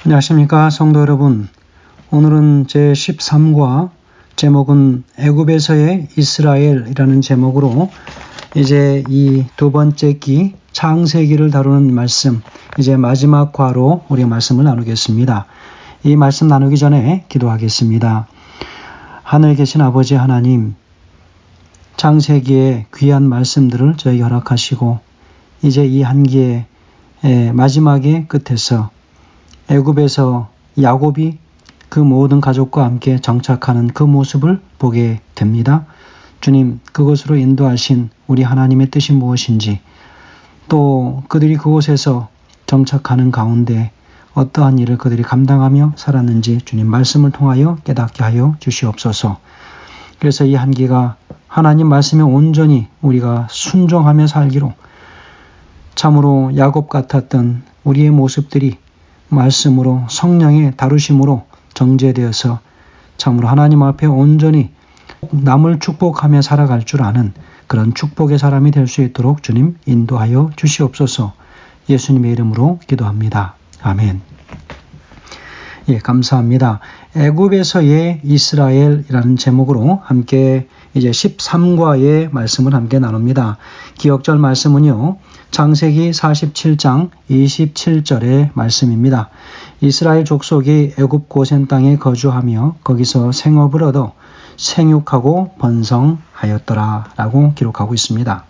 안녕하십니까 성도 여러분. 오늘은 제13과 제목은 애굽에서의 이스라엘이라는 제목으로 이제 이 두 번째 기 창세기를 다루는 말씀, 이제 마지막 과로 우리 말씀을 나누겠습니다. 이 말씀 나누기 전에 기도하겠습니다. 하늘에 계신 아버지 하나님, 창세기의 귀한 말씀들을 저에게 허락하시고 이제 이 한기의 마지막의 끝에서 애굽에서 야곱이 그 모든 가족과 함께 정착하는 그 모습을 보게 됩니다. 주님, 그곳으로 인도하신 우리 하나님의 뜻이 무엇인지, 또 그들이 그곳에서 정착하는 가운데 어떠한 일을 그들이 감당하며 살았는지 주님 말씀을 통하여 깨닫게 하여 주시옵소서. 그래서 이 한기가 하나님 말씀에 온전히 우리가 순종하며 살기로, 참으로 야곱 같았던 우리의 모습들이 말씀으로 성령의 다루심으로 정죄되어서 참으로 하나님 앞에 온전히 남을 축복하며 살아갈 줄 아는 그런 축복의 사람이 될 수 있도록 주님 인도하여 주시옵소서. 예수님의 이름으로 기도합니다. 아멘. 예, 감사합니다. 애굽에서의 이스라엘이라는 제목으로 함께 이제 13과의 말씀을 함께 나눕니다. 기억절 말씀은요, 창세기 47장 27절의 말씀입니다. 이스라엘 족속이 애굽 고센 땅에 거주하며 거기서 생업을 얻어 생육하고 번성하였더라 라고 기록하고 있습니다.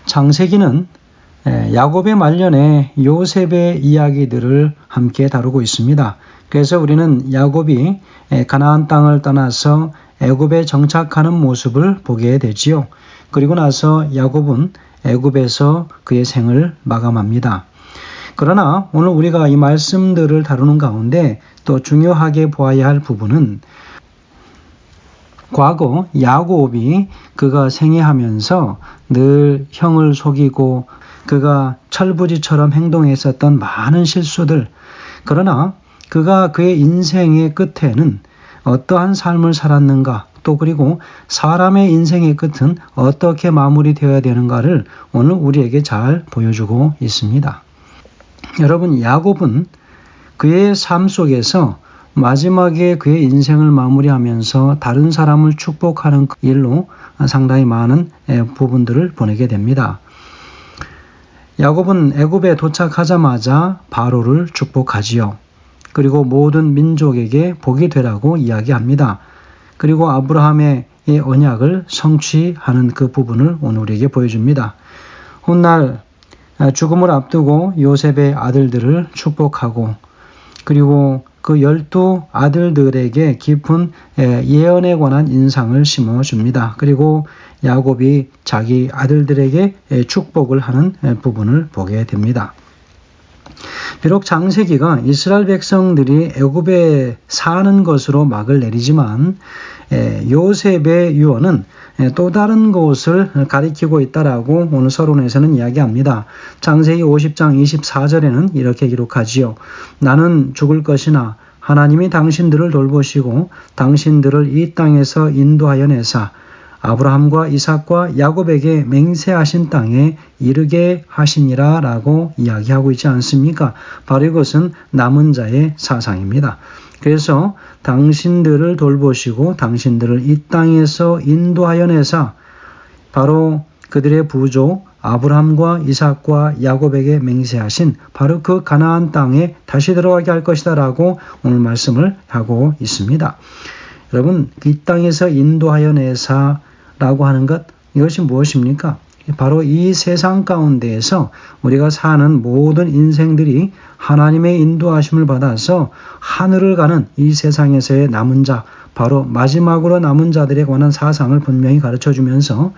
창세기는 야곱의 말년에 요셉의 이야기들을 함께 다루고 있습니다. 그래서 우리는 야곱이 가나안 땅을 떠나서 애굽에 정착하는 모습을 보게 되지요. 그리고 나서 야곱은 애굽에서 그의 생을 마감합니다. 그러나 오늘 우리가 이 말씀들을 다루는 가운데 또 중요하게 보아야 할 부분은, 과거 야곱이 그가 생애하면서 늘 형을 속이고 그가 철부지처럼 행동했었던 많은 실수들, 그러나 그가 그의 인생의 끝에는 어떠한 삶을 살았는가, 또 그리고 사람의 인생의 끝은 어떻게 마무리되어야 되는가를 오늘 우리에게 잘 보여주고 있습니다. 여러분, 야곱은 그의 삶 속에서 마지막에 그의 인생을 마무리하면서 다른 사람을 축복하는 일로 상당히 많은 부분들을 보내게 됩니다. 야곱은 애굽에 도착하자마자 바로를 축복하지요. 그리고 모든 민족에게 복이 되라고 이야기합니다. 그리고 아브라함의 언약을 성취하는 그 부분을 오늘 우리에게 보여줍니다. 훗날 죽음을 앞두고 요셉의 아들들을 축복하고, 그리고 그 12 아들들에게 깊은 예언에 관한 인상을 심어줍니다. 그리고 야곱이 자기 아들들에게 축복을 하는 부분을 보게 됩니다. 비록 창세기가 이스라엘 백성들이 애굽에 사는 것으로 막을 내리지만 요셉의 유언은 또 다른 곳을 가리키고 있다라고 오늘 서론에서는 이야기합니다. 창세기 50장 24절에는 이렇게 기록하지요. 나는 죽을 것이나 하나님이 당신들을 돌보시고 당신들을 이 땅에서 인도하여 내사 아브라함과 이삭과 야곱에게 맹세하신 땅에 이르게 하시니라 라고 이야기하고 있지 않습니까? 바로 이것은 남은 자의 사상입니다. 그래서 당신들을 돌보시고 당신들을 이 땅에서 인도하여 내사 바로 그들의 부족 아브라함과 이삭과 야곱에게 맹세하신 바로 그 가나안 땅에 다시 들어가게 할 것이다 라고 오늘 말씀을 하고 있습니다. 여러분, 이 땅에서 인도하여 내사 라고 하는 것, 이것이 무엇입니까? 바로 이 세상 가운데에서 우리가 사는 모든 인생들이 하나님의 인도하심을 받아서 하늘을 가는 이 세상에서의 남은 자, 바로 마지막으로 남은 자들에 관한 사상을 분명히 가르쳐주면서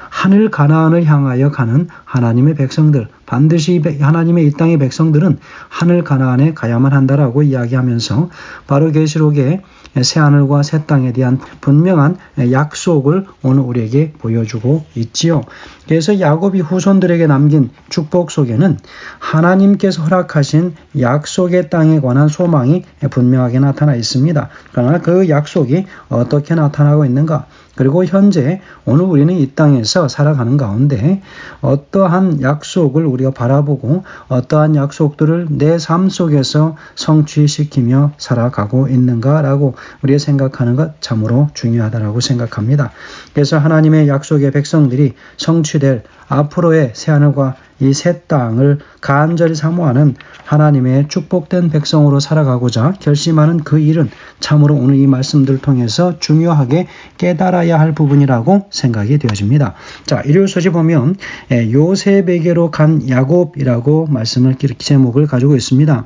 하늘 가나안을 향하여 가는 하나님의 백성들, 반드시 하나님의 이 땅의 백성들은 하늘 가나안에 가야만 한다라고 이야기하면서 바로 계시록에 새하늘과 새 땅에 대한 분명한 약속을 오늘 우리에게 보여주고 있지요. 그래서 야곱이 후손들에게 남긴 축복 속에는 하나님께서 허락하신 약속의 땅에 관한 소망이 분명하게 나타나 있습니다. 그러나 그 약속이 어떻게 나타나고 있는가? 그리고 현재 오늘 우리는 이 땅에서 살아가는 가운데 어떠한 약속을 우리가 바라보고 어떠한 약속들을 내 삶 속에서 성취시키며 살아가고 있는가라고 우리가 생각하는 것 참으로 중요하다고 생각합니다. 그래서 하나님의 약속의 백성들이 성취될 앞으로의 새하늘과 이 새 땅을 간절히 사모하는 하나님의 축복된 백성으로 살아가고자 결심하는 그 일은 참으로 오늘 이 말씀들을 통해서 중요하게 깨달아야 할 부분이라고 생각이 되어집니다. 자, 일요일 소식 보면 요셉에게로 간 야곱이라고 말씀을 제목을 가지고 있습니다.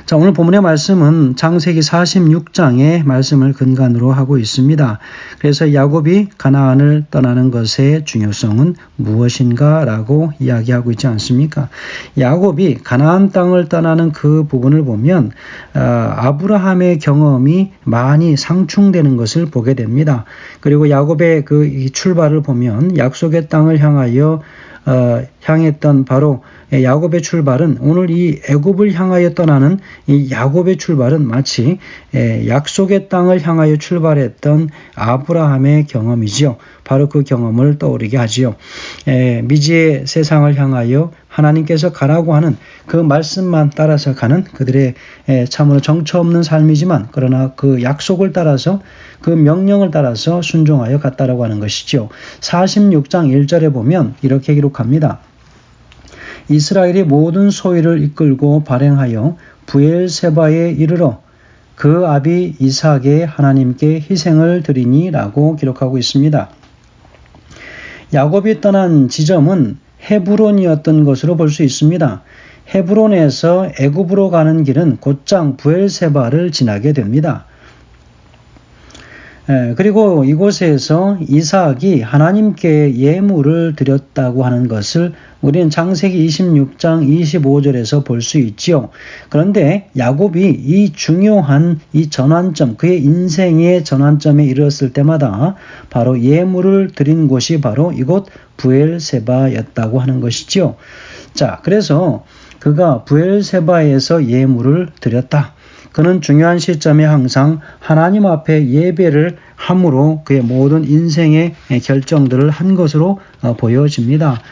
자, 오늘 본문의 말씀은 창세기 46장의 말씀을 근간으로 하고 있습니다. 그래서 야곱이 가나안을 떠나는 것의 중요성은 무엇인가 라고 이야기하고 있지 않습니까? 야곱이 가나안 땅을 떠나는 그 부분을 보면 아브라함의 경험이 많이 상충되는 것을 보게 됩니다. 그리고 야곱의 그 출발을 보면 약속의 땅을 향하여 향했던 바로 야곱의 출발은 오늘 이 애굽을 향하여 떠나는 이 야곱의 출발은 마치 약속의 땅을 향하여 출발했던 아브라함의 경험이지요. 바로 그 경험을 떠오르게 하지요. 미지의 세상을 향하여 하나님께서 가라고 하는 그 말씀만 따라서 가는 그들의 참으로 정처 없는 삶이지만 그러나 그 약속을 따라서 그 명령을 따라서 순종하여 갔다라고 하는 것이죠. 46장 1절에 보면 이렇게 기록합니다. 이스라엘이 모든 소위를 이끌고 발행하여 부엘세바에 이르러 그 아비 이삭의 하나님께 희생을 드리니라고 기록하고 있습니다. 야곱이 떠난 지점은 헤브론이었던 것으로 볼 수 있습니다. 헤브론에서 애굽으로 가는 길은 곧장 부엘세바를 지나게 됩니다. 그리고 이곳에서 이삭이 하나님께 예물을 드렸다고 하는 것을 우리는 창세기 26장 25절에서 볼 수 있지요. 그런데 야곱이 이 중요한 이 전환점, 그의 인생의 전환점에 이르렀을 때마다 바로 예물을 드린 곳이 바로 이곳 부엘세바였다고 하는 것이지요. 자, 그래서 그가 부엘세바에서 예물을 드렸다. 그는 중요한 시점에 항상 하나님 앞에 예배를 함으로 그의 모든 인생의 결정들을 한 것으로 보여집니다.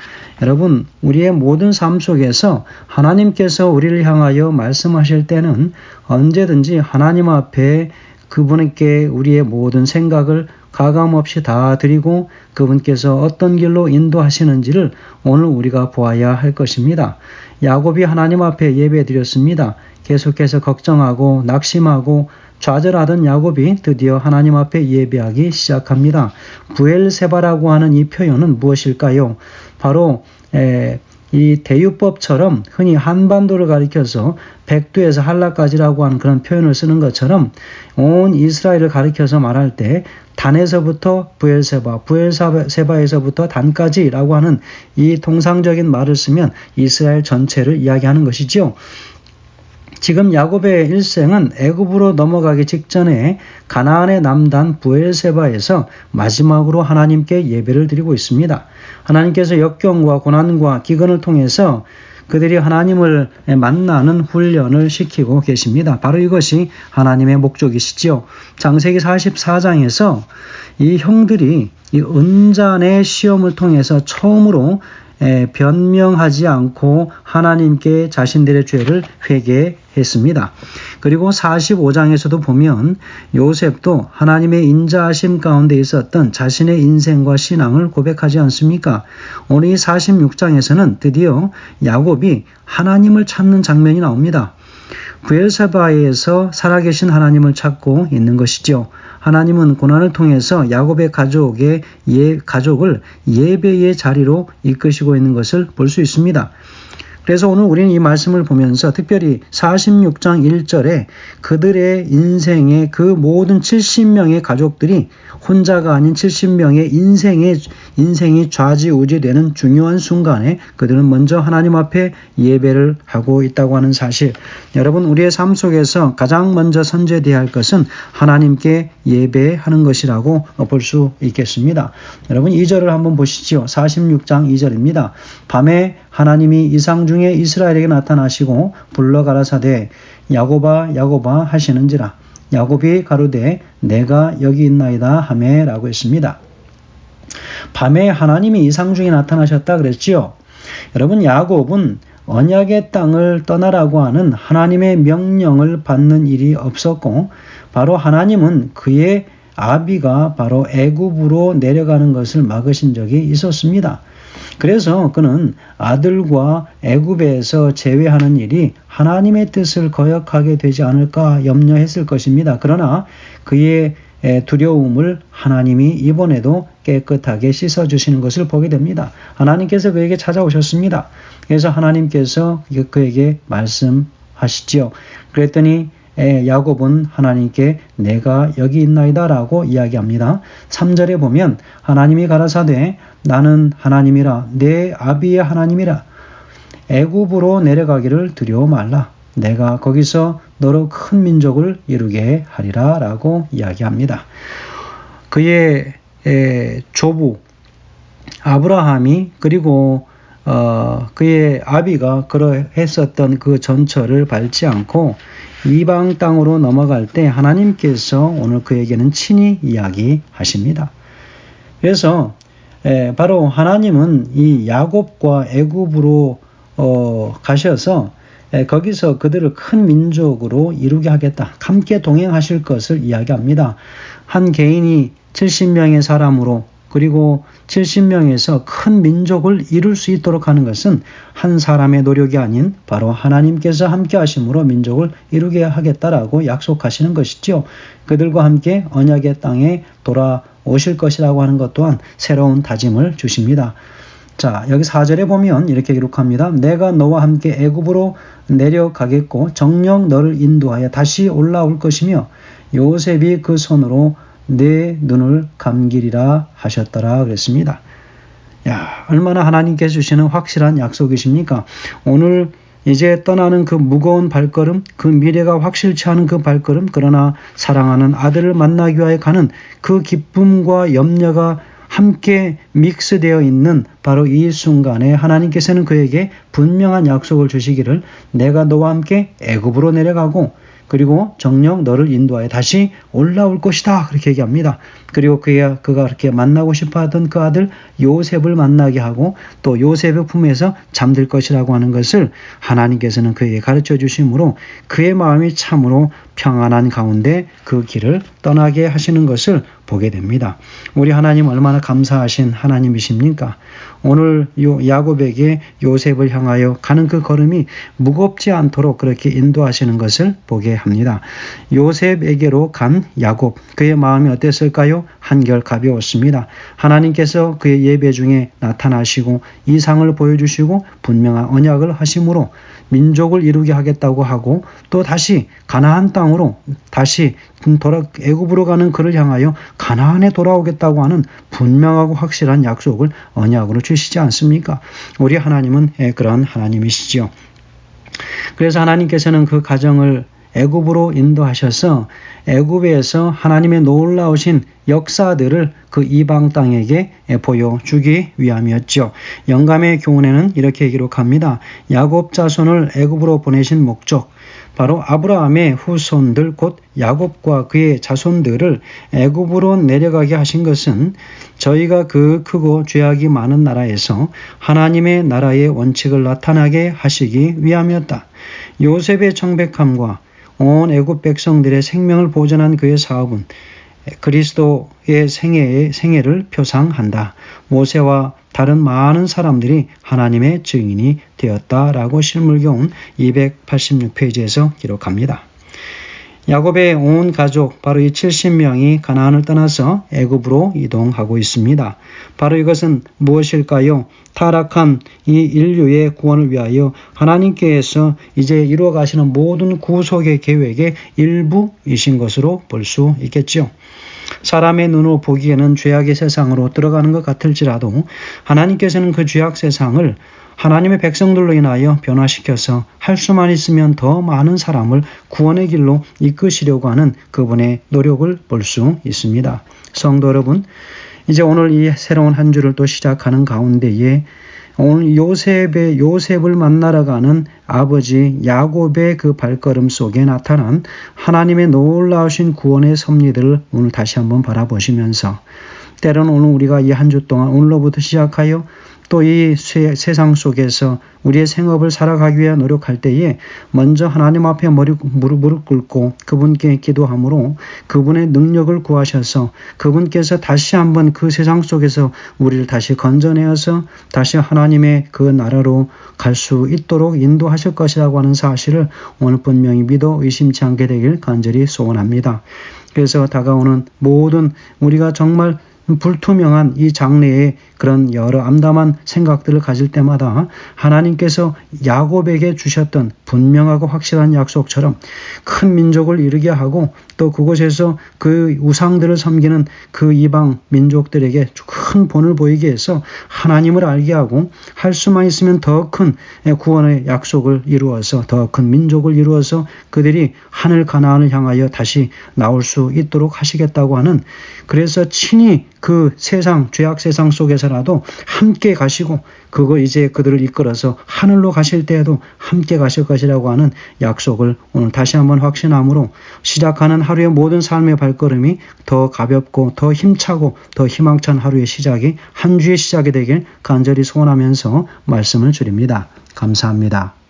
여러분, 우리의 모든 삶 속에서 하나님께서 우리를 향하여 말씀하실 때는 언제든지 하나님 앞에 그분께 우리의 모든 생각을 가감없이 다 드리고 그분께서 어떤 길로 인도하시는지를 오늘 우리가 보아야 할 것입니다. 야곱이 하나님 앞에 예배드렸습니다. 계속해서 걱정하고 낙심하고 좌절하던 야곱이 드디어 하나님 앞에 예배하기 시작합니다. 부엘세바라고 하는 이 표현은 무엇일까요? 바로 이 대유법처럼 흔히 한반도를 가리켜서 백두에서 한라까지라고 하는 그런 표현을 쓰는 것처럼 온 이스라엘을 가리켜서 말할 때 단에서부터 부엘세바, 부엘세바에서부터 단까지라고 하는 이 통상적인 말을 쓰면 이스라엘 전체를 이야기하는 것이지요. 지금 야곱의 일생은 애굽으로 넘어가기 직전에 가나안의 남단 부엘세바에서 마지막으로 하나님께 예배를 드리고 있습니다. 하나님께서 역경과 고난과 기근을 통해서 그들이 하나님을 만나는 훈련을 시키고 계십니다. 바로 이것이 하나님의 목적이시지요. 창세기 44장에서 이 형들이 이 은잔의 시험을 통해서 처음으로 변명하지 않고 하나님께 자신들의 죄를 회개했습니다. 그리고 45장에서도 보면 요셉도 하나님의 인자하심 가운데 있었던 자신의 인생과 신앙을 고백하지 않습니까? 오늘 이 46장에서는 드디어 야곱이 하나님을 찾는 장면이 나옵니다. 부엘세바에서 살아계신 하나님을 찾고 있는 것이죠. 하나님은 고난을 통해서 야곱의 가족을 예배의 자리로 이끄시고 있는 것을 볼 수 있습니다. 그래서 오늘 우리는 이 말씀을 보면서 특별히 46장 1절에 그들의 인생의 그 모든 70명의 가족들이 혼자가 아닌 70명의 인생이 좌지우지되는 중요한 순간에 그들은 먼저 하나님 앞에 예배를 하고 있다고 하는 사실. 여러분, 우리의 삶 속에서 가장 먼저 선제되어야 할 것은 하나님께 예배하는 것이라고 볼 수 있겠습니다. 여러분, 2절을 한번 보시죠. 46장 2절입니다. 밤에 하나님이 이상 중에 이스라엘에게 나타나시고 불러 가라사대 야곱아 야곱아 하시는지라. 야곱이 가로되 내가 여기 있나이다 하매 라고 했습니다. 밤에 하나님이 이상 중에 나타나셨다 그랬지요. 여러분, 야곱은 언약의 땅을 떠나라고 하는 하나님의 명령을 받는 일이 없었고, 바로 하나님은 그의 아비가 바로 애굽으로 내려가는 것을 막으신 적이 있었습니다. 그래서 그는 아들과 애굽에서 제외하는 일이 하나님의 뜻을 거역하게 되지 않을까 염려했을 것입니다. 그러나 그의 두려움을 하나님이 이번에도 깨끗하게 씻어주시는 것을 보게 됩니다. 하나님께서 그에게 찾아오셨습니다. 그래서 하나님께서 그에게 말씀하시지요. 그랬더니 야곱은 하나님께 내가 여기 있나이다 라고 이야기합니다. 3절에 보면 하나님이 가라사대 나는 하나님이라 내 아비의 하나님이라 애굽으로 내려가기를 두려워 말라. 내가 거기서 너로 큰 민족을 이루게 하리라 라고 이야기합니다. 그의 조부 아브라함이 그리고 그의 아비가 그러했었던 그 전철을 밟지 않고 이방 땅으로 넘어갈 때 하나님께서 오늘 그에게는 친히 이야기하십니다. 그래서 바로 하나님은 이 야곱과 애굽으로 가셔서 거기서 그들을 큰 민족으로 이루게 하겠다. 함께 동행하실 것을 이야기합니다. 한 개인이 70명의 사람으로 그리고 70명에서 큰 민족을 이룰 수 있도록 하는 것은 한 사람의 노력이 아닌 바로 하나님께서 함께 하심으로 민족을 이루게 하겠다라고 약속하시는 것이죠. 그들과 함께 언약의 땅에 돌아오실 것이라고 하는 것 또한 새로운 다짐을 주십니다. 자, 여기 4절에 보면 이렇게 기록합니다. 내가 너와 함께 애굽으로 내려가겠고 정녕 너를 인도하여 다시 올라올 것이며 요셉이 그 손으로 내 눈을 감기리라 하셨더라 그랬습니다. 야, 얼마나 하나님께서 주시는 확실한 약속이십니까? 오늘 이제 떠나는 그 무거운 발걸음, 그 미래가 확실치 않은 그 발걸음, 그러나 사랑하는 아들을 만나기 위하여 가는 그 기쁨과 염려가 함께 믹스되어 있는 바로 이 순간에 하나님께서는 그에게 분명한 약속을 주시기를 내가 너와 함께 애굽으로 내려가고 그리고 정녕 너를 인도하여 다시 올라올 것이다 그렇게 얘기합니다. 그리고 그가 그렇게 만나고 싶어하던 그 아들 요셉을 만나게 하고 또 요셉의 품에서 잠들 것이라고 하는 것을 하나님께서는 그에게 가르쳐 주심으로 그의 마음이 참으로 평안한 가운데 그 길을 떠나게 하시는 것을 보게 됩니다. 우리 하나님 얼마나 감사하신 하나님이십니까? 오늘 야곱에게 요셉을 향하여 가는 그 걸음이 무겁지 않도록 그렇게 인도하시는 것을 보게 합니다. 요셉에게로 간 야곱, 그의 마음이 어땠을까요? 한결 가벼웠습니다. 하나님께서 그의 예배 중에 나타나시고 이상을 보여주시고 분명한 언약을 하심으로 민족을 이루게 하겠다고 하고 또 다시 가나안 땅으로 다시 애굽으로 가는 그를 향하여 가나안에 돌아오겠다고 하는 분명하고 확실한 약속을 언약으로 주시지 않습니까? 우리 하나님은 그런 하나님이시지요. 그래서 하나님께서는 그 가정을 애굽으로 인도하셔서 애굽에서 하나님의 놀라우신 역사들을 그 이방 땅에게 보여주기 위함이었죠. 영감의 교훈에는 이렇게 기록합니다. 야곱 자손을 애굽으로 보내신 목적, 바로 아브라함의 후손들 곧 야곱과 그의 자손들을 애굽으로 내려가게 하신 것은 저희가 그 크고 죄악이 많은 나라에서 하나님의 나라의 원칙을 나타나게 하시기 위함이었다. 요셉의 청백함과 온 애굽 백성들의 생명을 보존한 그의 사업은 그리스도의 생애를 표상한다. 모세와 다른 많은 사람들이 하나님의 증인이 되었다라고 실물교훈 286페이지에서 기록합니다. 야곱의 온 가족 바로 이 70명이 가나안을 떠나서 애굽으로 이동하고 있습니다. 바로 이것은 무엇일까요? 타락한 이 인류의 구원을 위하여 하나님께서 이제 이루어 가시는 모든 구속의 계획의 일부이신 것으로 볼 수 있겠죠. 사람의 눈으로 보기에는 죄악의 세상으로 들어가는 것 같을지라도 하나님께서는 그 죄악 세상을 하나님의 백성들로 인하여 변화시켜서 할 수만 있으면 더 많은 사람을 구원의 길로 이끄시려고 하는 그분의 노력을 볼 수 있습니다. 성도 여러분, 이제 오늘 이 새로운 한 주를 또 시작하는 가운데에 오늘 요셉을 만나러 가는 아버지 야곱의 그 발걸음 속에 나타난 하나님의 놀라우신 구원의 섭리들을 오늘 다시 한번 바라보시면서 때로는 오늘 우리가 이 한 주 동안 오늘로부터 시작하여 또 이 세상 속에서 우리의 생업을 살아가기 위해 노력할 때에 먼저 하나님 앞에 무릎 꿇고 그분께 기도함으로 그분의 능력을 구하셔서 그분께서 다시 한번 그 세상 속에서 우리를 다시 건져내어서 다시 하나님의 그 나라로 갈 수 있도록 인도하실 것이라고 하는 사실을 오늘 분명히 믿어 의심치 않게 되길 간절히 소원합니다. 그래서 다가오는 모든 우리가 정말 불투명한 이 장래에 그런 여러 암담한 생각들을 가질 때마다 하나님께서 야곱에게 주셨던 분명하고 확실한 약속처럼 큰 민족을 이루게 하고 또 그곳에서 그 우상들을 섬기는 그 이방 민족들에게 큰 본을 보이게 해서 하나님을 알게 하고 할 수만 있으면 더 큰 구원의 약속을 이루어서 더 큰 민족을 이루어서 그들이 하늘 가나안을 향하여 다시 나올 수 있도록 하시겠다고 하는, 그래서 친히 그 세상 죄악 세상 속에서라도 함께 가시고 그거 이제 그들을 이끌어서 하늘로 가실 때에도 함께 가실 것이라고 하는 약속을 오늘 다시 한번 확신함으로 시작하는 하루의 모든 삶의 발걸음이 더 가볍고 더 힘차고 더 희망찬 하루의 시작이 한 주의 시작이 되길 간절히 소원하면서 말씀을 드립니다. 감사합니다.